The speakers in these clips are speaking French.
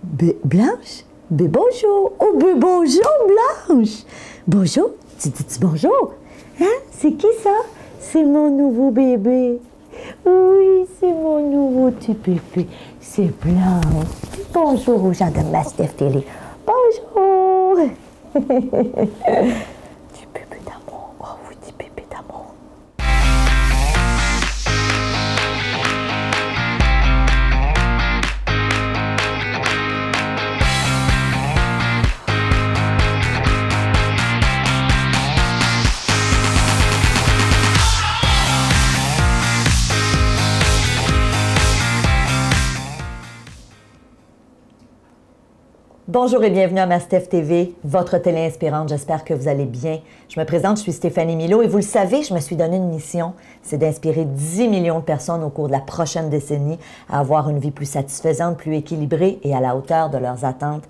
Blanche? Bonjour! Oh, bonjour, Blanche! Bonjour! Tu dis bonjour? Hein? C'est qui ça? C'est mon nouveau bébé. Oui, c'est mon nouveau petit bébé. C'est Blanche. Bonjour aux gens de Mastef Télé. Bonjour! Du bébé d'amour. Oh oui, du bébé d'amour. Bonjour et bienvenue à Mastef TV, votre télé inspirante. J'espère que vous allez bien. Je me présente, je suis Stéphanie Milot et vous le savez, je me suis donné une mission, c'est d'inspirer 10 millions de personnes au cours de la prochaine décennie à avoir une vie plus satisfaisante, plus équilibrée et à la hauteur de leurs attentes.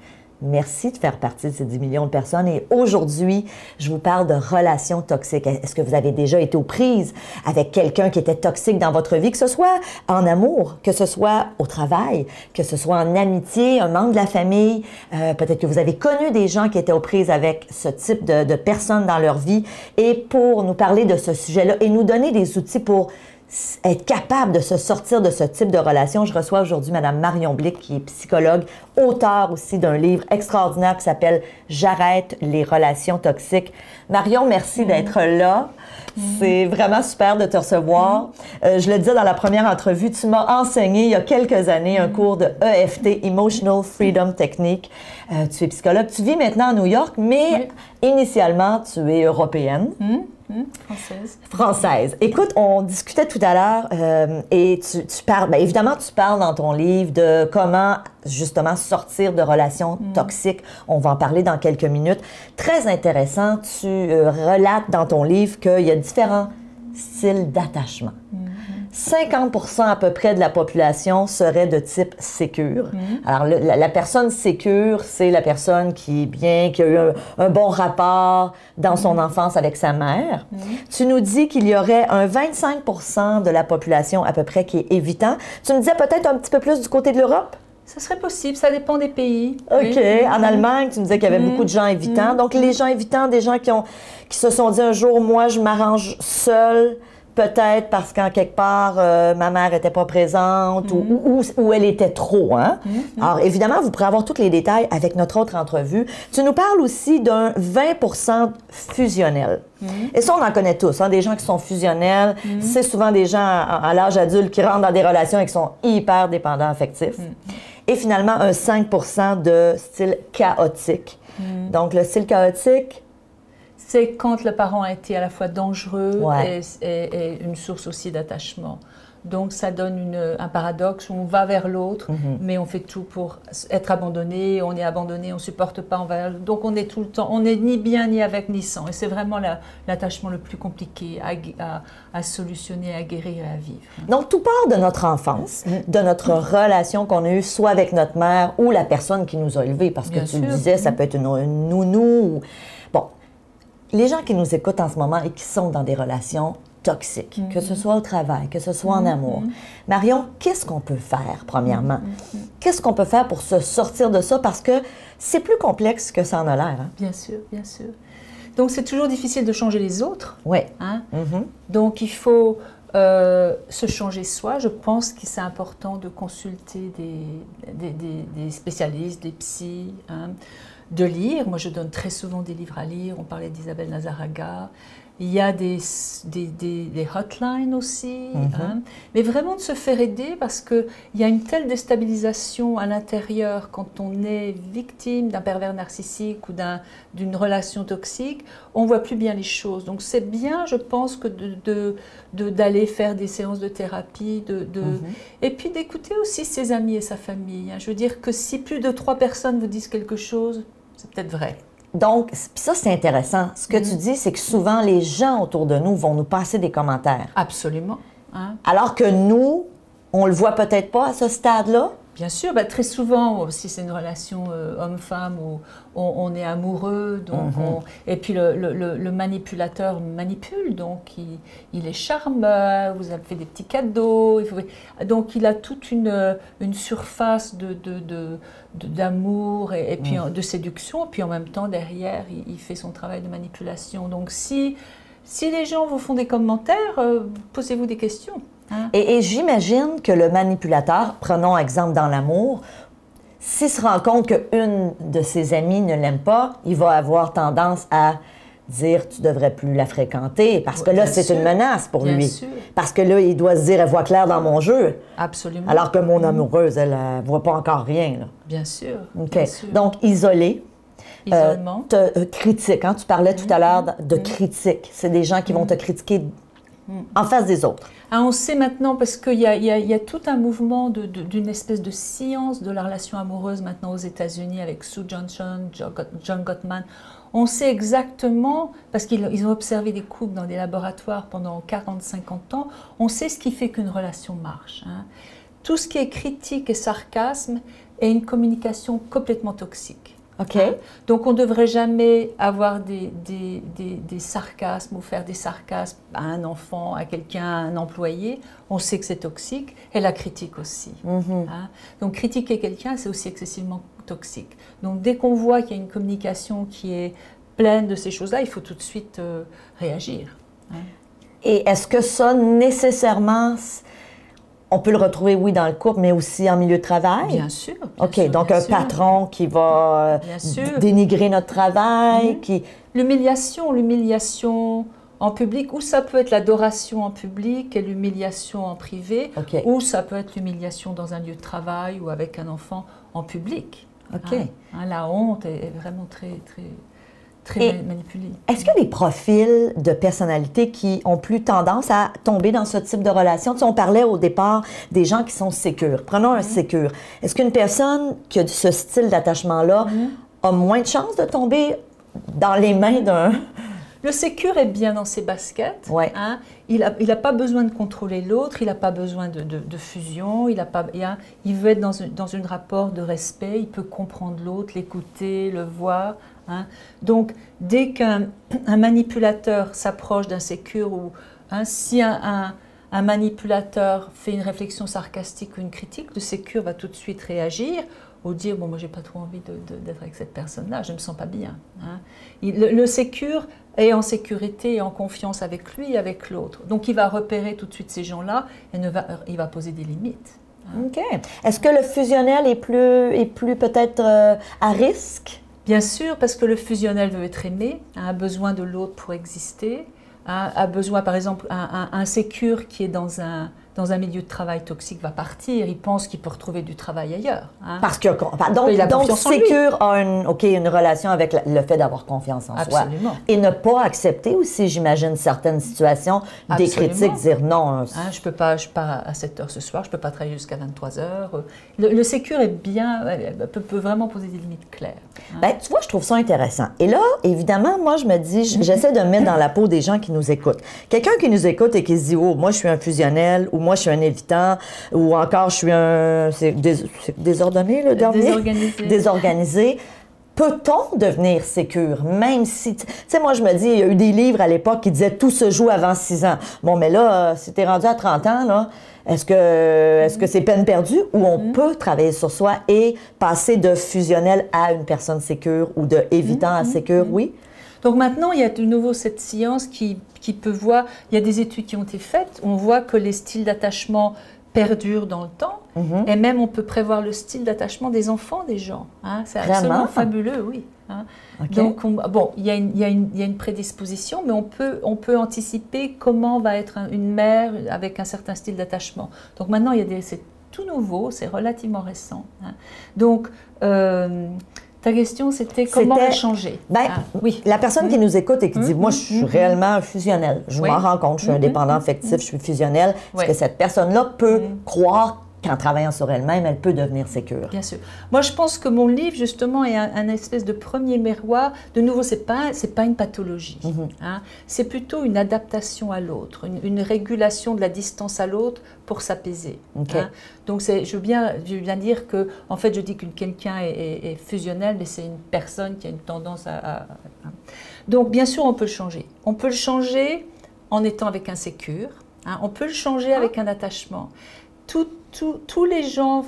Merci de faire partie de ces 10 millions de personnes. Et aujourd'hui, je vous parle de relations toxiques. Est-ce que vous avez déjà été aux prises avec quelqu'un qui était toxique dans votre vie, que ce soit en amour, que ce soit au travail, que ce soit en amitié, un membre de la famille? Peut-être que vous avez connu des gens qui étaient aux prises avec ce type de personnes dans leur vie. Et pour nous parler de ce sujet-là et nous donner des outils pour être capable de se sortir de ce type de relation, je reçois aujourd'hui Mme Marion Blick, qui est psychologue, auteure aussi d'un livre extraordinaire qui s'appelle « J'arrête les relations toxiques ». Marion, merci d'être là. C'est vraiment super de te recevoir. Je le disais dans la première entrevue, tu m'as enseigné il y a quelques années un cours de EFT, Emotional Freedom Technique. Tu es psychologue. Tu vis maintenant à New York, mais initialement, tu es européenne. Française. Française. Écoute, on discutait tout à l'heure et tu parles, bien évidemment, tu parles dans ton livre de comment justement sortir de relations toxiques. On va en parler dans quelques minutes. Très intéressant, tu relates dans ton livre qu'il y a différents styles d'attachement. 50% à peu près de la population serait de type sécure. Alors, la personne sécure, c'est la personne qui est bien, qui a eu un bon rapport dans son enfance avec sa mère. Tu nous dis qu'il y aurait un 25% de la population à peu près qui est évitant. Tu me disais peut-être un petit peu plus du côté de l'Europe? Ça serait possible, ça dépend des pays. OK. Oui. En Allemagne, tu me disais qu'il y avait beaucoup de gens évitants. Donc, les gens évitants, des gens qui se sont dit un jour, moi, je m'arrange seule. Peut-être parce qu'en quelque part, ma mère n'était pas présente ou elle était trop. Hein? Alors, évidemment, vous pourrez avoir tous les détails avec notre autre entrevue. Tu nous parles aussi d'un 20% fusionnel. Et ça, on en connaît tous, hein, des gens qui sont fusionnels. C'est souvent des gens à l'âge adulte qui rentrent dans des relations et qui sont hyper dépendants affectifs. Et finalement, un 5% de style chaotique. Donc, le style chaotique... C'est quand le parent a été à la fois dangereux et une source aussi d'attachement. Donc, ça donne un paradoxe où on va vers l'autre, mais on fait tout pour être abandonné, on est abandonné, on ne supporte pas, donc on est tout le temps, on n'est ni bien, ni avec, ni sans. Et c'est vraiment l'attachement le plus compliqué à solutionner, à guérir et à vivre. Donc, tout part de notre enfance, de notre relation qu'on a eue soit avec notre mère ou la personne qui nous a élevés, parce que tu le disais, ça peut être une nounou. Bon, les gens qui nous écoutent en ce moment et qui sont dans des relations toxiques, que ce soit au travail, que ce soit en amour. Marion, qu'est-ce qu'on peut faire, premièrement? Qu'est-ce qu'on peut faire pour se sortir de ça? Parce que c'est plus complexe que ça en a l'air. Hein? Bien sûr, bien sûr. Donc, c'est toujours difficile de changer les autres. Oui. Hein? Donc, il faut se changer soi. Je pense que c'est important de consulter des spécialistes, des psys, hein? De lire. Moi, je donne très souvent des livres à lire. On parlait d'Isabelle Nazaraga. Il y a des hotlines aussi. Hein? Mais vraiment de se faire aider parce qu'il y a une telle déstabilisation à l'intérieur quand on est victime d'un pervers narcissique ou d'une relation toxique, on ne voit plus bien les choses. Donc c'est bien, je pense, que d'aller faire des séances de thérapie, et puis d'écouter aussi ses amis et sa famille. Hein? Je veux dire que si plus de 3 personnes vous disent quelque chose, c'est peut-être vrai. Donc, ça, c'est intéressant. Ce que tu dis, c'est que souvent, les gens autour de nous vont nous passer des commentaires. Absolument. Hein? Alors que nous, on le voit peut-être pas à ce stade-là. Bien sûr, bah, très souvent, si c'est une relation homme-femme où on est amoureux, donc et puis le manipulateur manipule, donc il est charmeur, vous avez fait des petits cadeaux, donc il a toute une surface d'amour et puis de séduction, puis en même temps derrière il fait son travail de manipulation. Donc si les gens vous font des commentaires, posez-vous des questions. Et j'imagine que le manipulateur, prenons exemple dans l'amour, s'il se rend compte qu'une de ses amies ne l'aime pas, il va avoir tendance à dire « tu devrais plus la fréquenter » parce que là, c'est une menace pour lui. Sûr. Parce que là, il doit se dire « elle voit clair dans mon jeu ». Absolument. Alors que mon amoureuse, elle ne voit pas encore rien. Là. Bien sûr. OK. Bien sûr. Donc, isolé. Isolement. Critique, hein? Tu parlais tout à l'heure de critique. C'est des gens qui vont te critiquer en face des autres. Ah, on sait maintenant, parce qu'il y a tout un mouvement d'une espèce de science de la relation amoureuse maintenant aux États-Unis avec Sue Johnson, John Gottman. On sait exactement, parce qu'ils ont observé des couples dans des laboratoires pendant 40-50 ans, on sait ce qui fait qu'une relation marche. Hein. Tout ce qui est critique et sarcasme est une communication complètement toxique. OK. Hein? Donc, on ne devrait jamais avoir des sarcasmes ou faire des sarcasmes à un enfant, à quelqu'un, à un employé. On sait que c'est toxique. Et la critique aussi. Hein? Donc, critiquer quelqu'un, c'est aussi excessivement toxique. Donc, dès qu'on voit qu'il y a une communication qui est pleine de ces choses-là, il faut tout de suite réagir. Hein? Et est-ce que ça, nécessairement... On peut le retrouver, oui, dans le couple, mais aussi en milieu de travail? Bien sûr. OK, donc un patron qui va dénigrer notre travail, qui... L'humiliation en public, ou ça peut être l'adoration en public et l'humiliation en privé, ou ça peut être l'humiliation dans un lieu de travail ou avec un enfant en public. OK. Hein, la honte est vraiment très manipulée. Est-ce qu'il y a des profils de personnalité qui ont plus tendance à tomber dans ce type de relation? Tu sais, on parlait au départ des gens qui sont sécures. Prenons un sécure. Est-ce qu'une personne qui a ce style d'attachement-là a moins de chances de tomber dans les mains d'un... Le sécure est bien dans ses baskets. Ouais. Hein? Il n'a pas besoin de contrôler l'autre, il n'a pas besoin de fusion, il veut être dans un rapport de respect, il peut comprendre l'autre, l'écouter, le voir. Hein? Donc, dès qu'un manipulateur s'approche d'un sécure, ou si un manipulateur fait une réflexion sarcastique ou une critique, le sécure va tout de suite réagir ou dire « bon, moi, j'ai pas trop envie d'être avec cette personne-là, je me sens pas bien. Hein? » Le sécure est en sécurité et en confiance avec lui et avec l'autre. Donc, il va repérer tout de suite ces gens-là et il va poser des limites. Hein? OK. Est-ce que le fusionnel est plus peut-être à risque? Bien sûr, parce que le fusionnel veut être aimé, a besoin de l'autre pour exister, a besoin, par exemple, un sécure qui est dans un milieu de travail toxique va partir, il pense qu'il peut retrouver du travail ailleurs. Hein. Parce que, donc sécure a une relation avec le fait d'avoir confiance en soi. Absolument. Et ne pas accepter aussi, j'imagine, certaines situations, des critiques, dire non. Je peux pas à 7 heures ce soir, je ne peux pas travailler jusqu'à 23 heures. Le sécure est bien, peut vraiment poser des limites claires. Hein. Ben, tu vois, je trouve ça intéressant. Et là, évidemment, moi, je me dis, j'essaie de me mettre dans la peau des gens qui nous écoutent. Quelqu'un qui nous écoute et qui se dit, oh, moi, je suis un fusionnel, ou moi, je suis un évitant, ou encore, je suis c'est désordonné, le dernier? Désorganisé. Désorganisé. Peut-on devenir sécure, même si... Tu sais, moi, je me dis, il y a eu des livres à l'époque qui disaient « tout se joue avant 6 ans ». Bon, mais là, si t'es rendu à 30 ans, là, est-ce que c'est peine perdue ou on peut travailler sur soi et passer de fusionnel à une personne sécure ou de évitant à sécure, oui? Donc maintenant, il y a de nouveau cette science qui peut voir, il y a des études qui ont été faites, on voit que les styles d'attachement perdurent dans le temps, et même on peut prévoir le style d'attachement des enfants des gens. Hein. C'est absolument fabuleux, oui. Hein. Okay. Donc, il y a une prédisposition, mais on peut anticiper comment va être une mère avec un certain style d'attachement. Donc maintenant, c'est tout nouveau, c'est relativement récent. Hein. Donc, ta question, c'était comment le changer? Oui. La personne qui nous écoute et qui dit « moi, je suis réellement fusionnel, je m'en rends compte, je suis indépendant affectif, je suis fusionnel », est-ce que cette personne-là peut croire qu'en travaillant sur elle-même, elle peut devenir sécure. Bien sûr. Moi, je pense que mon livre, justement, est un espèce de premier miroir. De nouveau, c'est pas une pathologie. Hein. C'est plutôt une adaptation à l'autre, une régulation de la distance à l'autre pour s'apaiser. Okay. Hein. Donc, je veux bien dire que, en fait, je dis que quelqu'un est fusionnel, mais c'est une personne qui a une tendance à... Donc, bien sûr, on peut le changer. On peut le changer en étant avec un sécure. Hein. On peut le changer avec un attachement. Tous les gens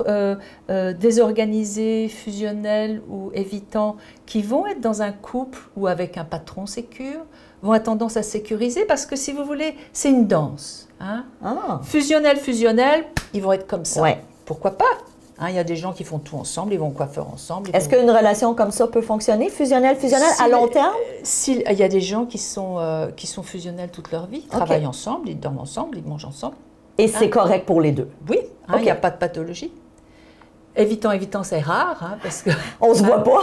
désorganisés, fusionnels ou évitants qui vont être dans un couple ou avec un patron sécure vont avoir tendance à sécuriser parce que, si vous voulez, c'est une danse. Hein? Fusionnel, ils vont être comme ça. Ouais. Pourquoi pas? Hein, il y a des gens qui font tout ensemble, ils vont au coiffeur ensemble. Est-ce qu'une relation comme ça peut fonctionner, fusionnel, à long terme? Il y a des gens qui sont fusionnels toute leur vie, ils travaillent ensemble, ils dorment ensemble, ils mangent ensemble. Et c'est correct pour les deux? Oui, il n'y a pas de pathologie. Évitant, c'est rare, hein, parce que... On se voit pas.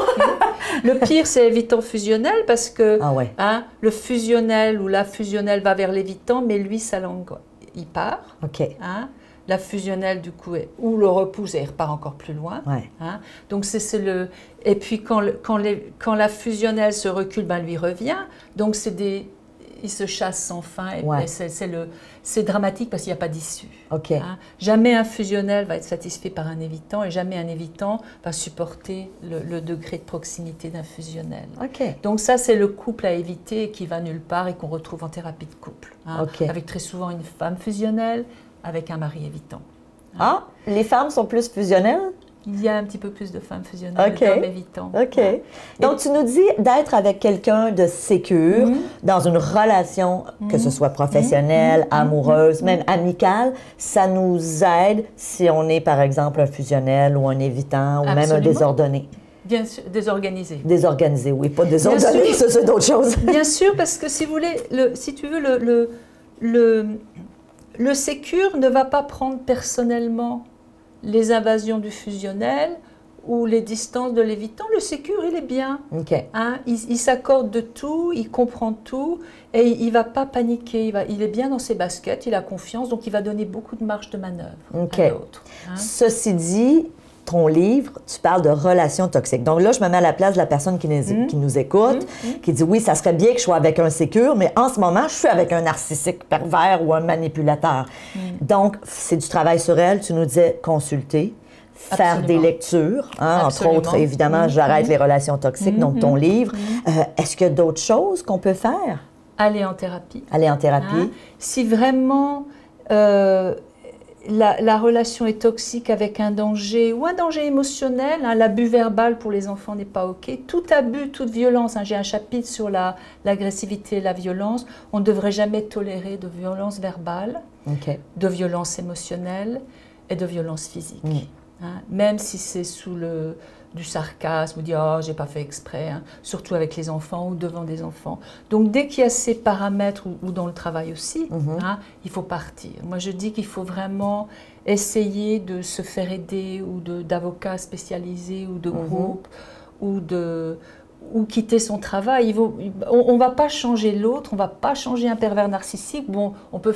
Le pire, c'est évitant fusionnel, parce que le fusionnel ou la fusionnelle va vers l'évitant, mais lui, sa langue, il part. Hein, la fusionnelle, du coup, ou le repousse et il repart encore plus loin. Hein, donc, c'est le... Et puis, quand la fusionnelle se recule, ben, lui revient. Donc, c'est des... Il se chasse sans fin et c'est dramatique parce qu'il n'y a pas d'issue. Hein? Jamais un fusionnel va être satisfait par un évitant et jamais un évitant va supporter le degré de proximité d'un fusionnel. Donc ça, c'est le couple à éviter qui va nulle part et qu'on retrouve en thérapie de couple. Hein? Avec très souvent une femme fusionnelle avec un mari évitant. Hein? Ah, les femmes sont plus fusionnelles? Il y a un petit peu plus de femmes fusionnelles que d'hommes évitants. Donc, tu nous dis d'être avec quelqu'un de sécure, dans une relation, que ce soit professionnelle, amoureuse, même amicale, ça nous aide si on est, par exemple, un fusionnel ou un évitant ou même un désordonné. Bien sûr, désorganisé. Désorganisé, oui, pas désordonné, ça c'est d'autres choses. Bien sûr, parce que si vous voulez, si tu veux, le sécure ne va pas prendre personnellement les invasions du fusionnel ou les distances de l'évitant. Le sécure, il est bien. Hein? Il s'accorde de tout, il comprend tout et il ne va pas paniquer. Il est bien dans ses baskets, il a confiance, donc il va donner beaucoup de marge de manœuvre à l'autre. Hein? Ceci dit, ton livre, tu parles de relations toxiques. Donc là, je me mets à la place de la personne qui nous écoute, qui dit, oui, ça serait bien que je sois avec un sécure, mais en ce moment, je suis avec un narcissique pervers ou un manipulateur. Donc, c'est du travail sur elle. Tu nous disais consulter, faire des lectures, hein, entre autres, évidemment, j'arrête les relations toxiques, donc ton livre. Est-ce qu'il y a d'autres choses qu'on peut faire? Aller en thérapie. Aller en thérapie. Hein? Si vraiment... la relation est toxique avec un danger ou un danger émotionnel, hein, l'abus verbal pour les enfants n'est pas OK. Tout abus, toute violence, hein, j'ai un chapitre sur l'agressivité et la violence, on ne devrait jamais tolérer de violence verbale, de violence émotionnelle et de violence physique. Hein, même si c'est sous du sarcasme, ou dire « oh, j'ai pas fait exprès hein, », surtout avec les enfants ou devant des enfants. Donc, dès qu'il y a ces paramètres, ou dans le travail aussi, hein, il faut partir. Moi, je dis qu'il faut vraiment essayer de se faire aider, ou d'avocats spécialisés, ou de groupes, ou quitter son travail. On ne va pas changer l'autre, on ne va pas changer un pervers narcissique. Bon, on peut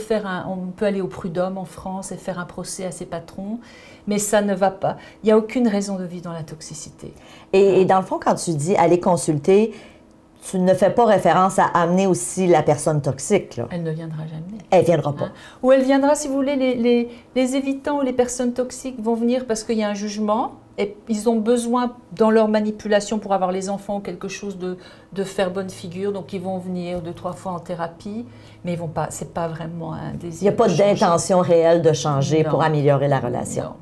aller au prud'homme en France et faire un procès à ses patrons, mais ça ne va pas. Il n'y a aucune raison de vivre dans la toxicité. Et dans le fond, quand tu dis aller consulter, tu ne fais pas référence à amener aussi la personne toxique, là. Elle ne viendra jamais. Elle ne viendra pas. Hein? Ou elle viendra, si vous voulez, les évitants ou les personnes toxiques vont venir parce qu'il y a un jugement et ils ont besoin, dans leur manipulation pour avoir les enfants ou quelque chose, de faire bonne figure. Donc, ils vont venir 2-3 fois en thérapie, mais ils vont pas. C'est pas vraiment un désir. Il n'y a pas d'intention réelle de changer pour améliorer la relation.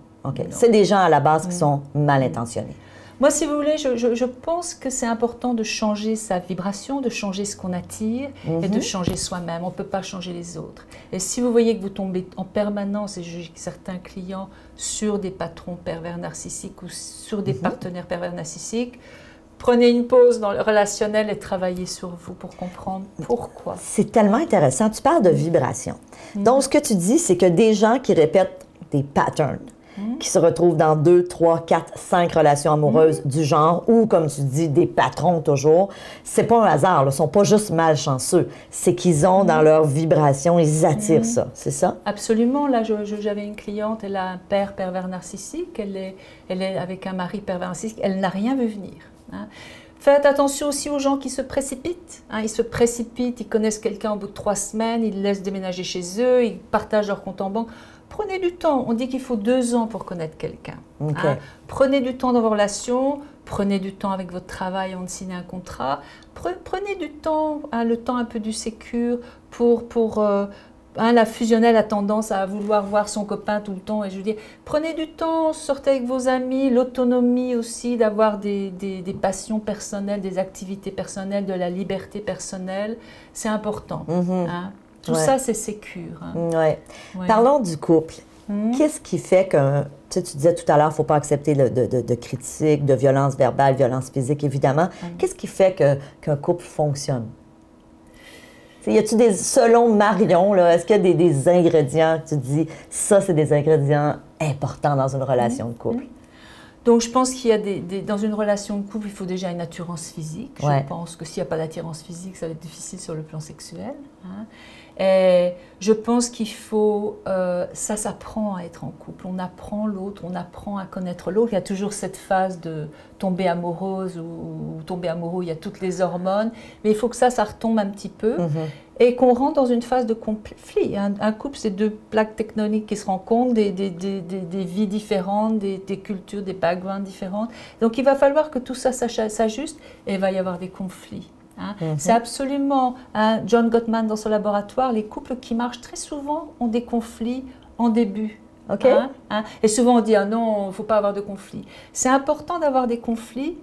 C'est des gens à la base qui sont mal intentionnés. Moi, si vous voulez, je pense que c'est important de changer sa vibration, de changer ce qu'on attire et de changer soi-même. On ne peut pas changer les autres. Et si vous voyez que vous tombez en permanence, et je juge certains clients, sur des patrons pervers narcissiques ou sur des partenaires pervers narcissiques, prenez une pause dans le relationnel et travaillez sur vous pour comprendre pourquoi. C'est tellement intéressant. Tu parles de vibration. Donc, ce que tu dis, c'est que des gens qui répètent des patterns, qui se retrouvent dans 2, 3, 4, 5 relations amoureuses du genre, ou, comme tu dis, des patrons toujours, c'est pas un hasard, là. Ils sont pas juste malchanceux. C'est qu'ils ont dans leur vibration, ils attirent ça. C'est ça? Absolument. Là, j'avais une cliente, elle a un père pervers narcissique, elle est avec un mari pervers narcissique, elle n'a rien vu venir. Hein. Faites attention aussi aux gens qui se précipitent. Hein. Ils se précipitent, ils connaissent quelqu'un au bout de 3 semaines, ils laissent déménager chez eux, ils partagent leur compte en banque. Prenez du temps. On dit qu'il faut 2 ans pour connaître quelqu'un. Okay. Hein. Prenez du temps dans vos relations, prenez du temps avec votre travail avant de signer un contrat. Prenez du temps, hein, le temps un peu du sécure la fusionnelle a tendance à vouloir voir son copain tout le temps. Et je veux dire, prenez du temps, sortez avec vos amis, l'autonomie aussi, d'avoir des passions personnelles, des activités personnelles, de la liberté personnelle. C'est important. Hein. Tout ça, c'est sécure. Hein. Ouais. Parlons du couple. Qu'est-ce qui fait que, tu disais tout à l'heure, il ne faut pas accepter de critiques, de violence verbale, violence physique, évidemment. Qu'est-ce qui fait qu'un couple fonctionne? Y a-t-il selon Marion, est-ce qu'il y a des ingrédients que tu dis, ça, c'est des ingrédients importants dans une relation de couple? Donc, je pense qu'il y a dans une relation de couple, il faut déjà une attirance physique. Je pense que s'il n'y a pas d'attirance physique, ça va être difficile sur le plan sexuel. Hein. Et je pense qu'il faut, ça s'apprend à être en couple. On apprend l'autre, on apprend à connaître l'autre. Il y a toujours cette phase de tomber amoureuse ou tomber amoureux, il y a toutes les hormones. Mais il faut que ça retombe un petit peu et qu'on rentre dans une phase de conflit. Un couple, c'est 2 plaques tectoniques qui se rencontrent, des vies différentes, des cultures, des backgrounds différents. Donc, il va falloir que tout ça s'ajuste et il va y avoir des conflits. Hein. C'est absolument, John Gottman dans son laboratoire, les couples qui marchent très souvent ont des conflits en début. Okay. Hein. Et souvent on dit, ah non, il ne faut pas avoir de conflits. C'est important d'avoir des conflits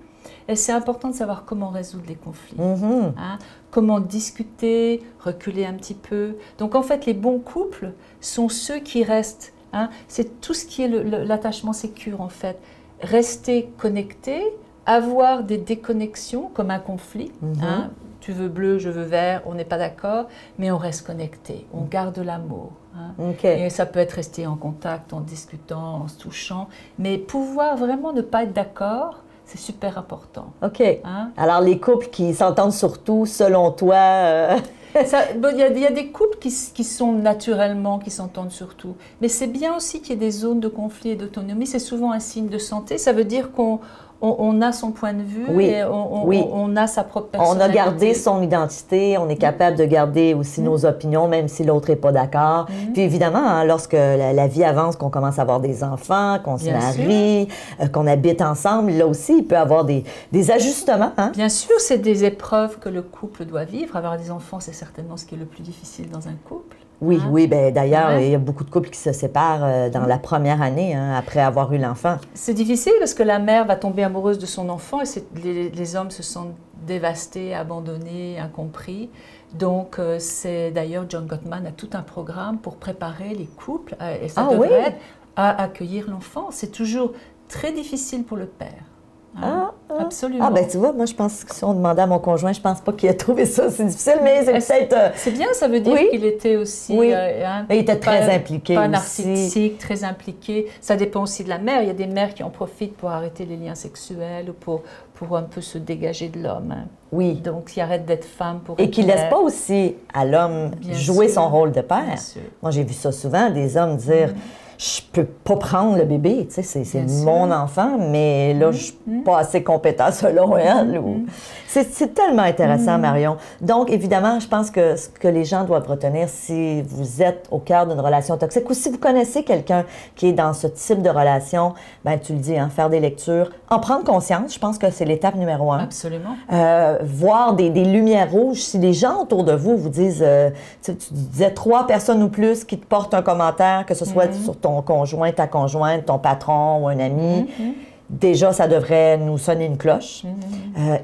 et c'est important de savoir comment résoudre les conflits. Hein. Comment discuter, reculer un petit peu. Donc en fait, les bons couples sont ceux qui restent. Hein. C'est tout ce qui est l'attachement sécure en fait. Rester connecté, avoir des déconnexions comme un conflit. Hein. Tu veux bleu, je veux vert, on n'est pas d'accord, mais on reste connecté, on garde l'amour. Hein. Et ça peut être rester en contact, en discutant, en se touchant, mais pouvoir vraiment ne pas être d'accord, c'est super important. OK. Hein? Alors, les couples qui s'entendent surtout, selon toi... Il y a des couples qui sont naturellement, qui s'entendent surtout. Mais c'est bien aussi qu'il y ait des zones de conflit et d'autonomie. C'est souvent un signe de santé. Ça veut dire qu'on a son point de vue et on a sa propre personnalité. On a gardé son identité, on est capable de garder aussi nos opinions, même si l'autre n'est pas d'accord. Puis évidemment, hein, lorsque la vie avance, qu'on commence à avoir des enfants, qu'on se marie, qu'on habite ensemble, là aussi, il peut y avoir des ajustements. Hein? Bien sûr, c'est des épreuves que le couple doit vivre. Avoir des enfants, c'est certainement ce qui est le plus difficile dans un couple. Oui, oui. Ben, d'ailleurs, il y a beaucoup de couples qui se séparent dans la première année, hein, après avoir eu l'enfant. C'est difficile parce que la mère va tomber amoureuse de son enfant et les hommes se sentent dévastés, abandonnés, incompris. Donc, c'est d'ailleurs, John Gottman a tout un programme pour préparer les couples et ça devrait être à accueillir l'enfant. C'est toujours très difficile pour le père. Hein? Absolument. Ah, ben tu vois, moi, je pense que si on demandait à mon conjoint, je pense pas qu'il a trouvé ça si difficile, mais c'est peut-être... C'est bien, ça veut dire qu'il était aussi... il était très impliqué pas aussi. Narcissique, très impliqué. Ça dépend aussi de la mère. Il y a des mères qui en profitent pour arrêter les liens sexuels ou pour un peu se dégager de l'homme. Hein. Oui. Donc, qui arrête d'être femme pour et qui ne laisse pas aussi à l'homme jouer son rôle de père. Moi, j'ai vu ça souvent, des hommes dire... Je peux pas prendre le bébé, tu sais, c'est mon enfant, mais là, je suis pas assez compétent selon elle. C'est tellement intéressant, Marion. Donc, évidemment, je pense que ce que les gens doivent retenir, si vous êtes au cœur d'une relation toxique ou si vous connaissez quelqu'un qui est dans ce type de relation, ben tu le dis, hein, faire des lectures, en prendre conscience, je pense que c'est l'étape numéro 1. Absolument. Voir des lumières rouges. Si les gens autour de vous vous disent, tu disais 3 personnes ou plus qui te portent un commentaire, que ce soit sur ton conjoint, ta conjointe, ton patron ou un ami, déjà, ça devrait nous sonner une cloche.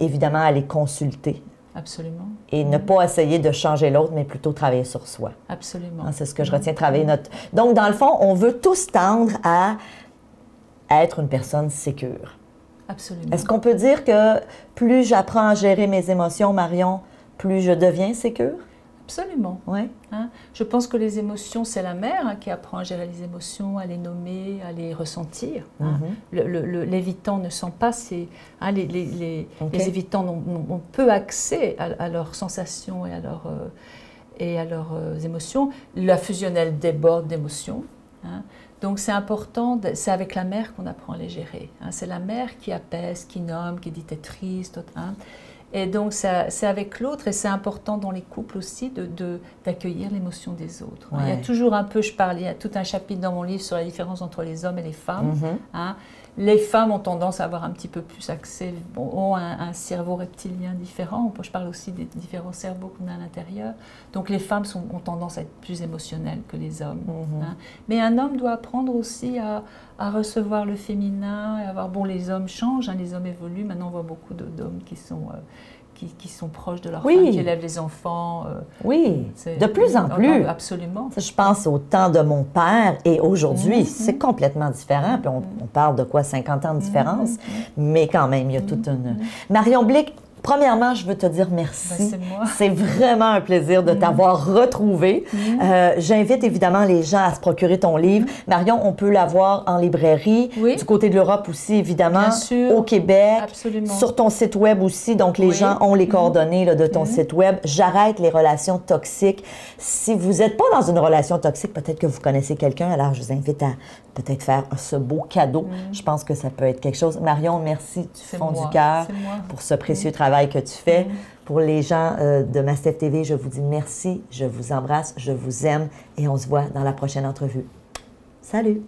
Évidemment, aller consulter. Absolument. Et ne pas essayer de changer l'autre, mais plutôt travailler sur soi. Absolument. Hein, c'est ce que je retiens, travailler notre... Donc, dans le fond, on veut tous tendre à être une personne sécure. Absolument. Est-ce qu'on peut dire que plus j'apprends à gérer mes émotions, Marion, plus je deviens sécure? Absolument. Oui. Hein? Je pense que les émotions, c'est la mère qui apprend à gérer les émotions, à les nommer, à les ressentir. Hein? L'évitant ne sent pas hein, les évitants n'ont peu accès à leurs sensations et à leurs émotions. La fusionnelle déborde d'émotions. Hein? Donc c'est important, c'est avec la mère qu'on apprend à les gérer. Hein? C'est la mère qui apaise, qui nomme, qui dit t'es triste. Hein? Et donc, c'est avec l'autre, et c'est important dans les couples aussi d'accueillir l'émotion des autres. Ouais. Il y a toujours un peu, il y a tout un chapitre dans mon livre sur la différence entre les hommes et les femmes. Hein. Les femmes ont tendance à avoir un petit peu plus accès, ont un cerveau reptilien différent. Je parle aussi des différents cerveaux qu'on a à l'intérieur. Donc, les femmes ont tendance à être plus émotionnelles que les hommes. Hein. Mais un homme doit apprendre aussi à recevoir le féminin, et avoir, bon, les hommes changent, hein, les hommes évoluent. Maintenant, on voit beaucoup d'hommes qui sont proches de leur femme, qui élèvent les enfants. Oui, de plus en plus. Absolument. Je pense au temps de mon père et aujourd'hui, c'est complètement différent. Puis on parle de quoi, 50 ans de différence? Mais quand même, il y a toute une... Marion Blick, premièrement, je veux te dire merci. C'est vraiment un plaisir de t'avoir retrouvé. J'invite évidemment les gens à se procurer ton livre. Marion, on peut l'avoir en librairie, du côté de l'Europe aussi, évidemment, au Québec, sur ton site web aussi. Donc, les gens ont les coordonnées là, de ton site web. J'arrête les relations toxiques. Si vous n'êtes pas dans une relation toxique, peut-être que vous connaissez quelqu'un, alors je vous invite à peut-être faire ce beau cadeau. Je pense que ça peut être quelque chose. Marion, merci du fond du cœur pour ce précieux travail que tu fais. Pour les gens de Mastef TV, je vous dis merci, je vous embrasse, je vous aime et on se voit dans la prochaine entrevue. Salut!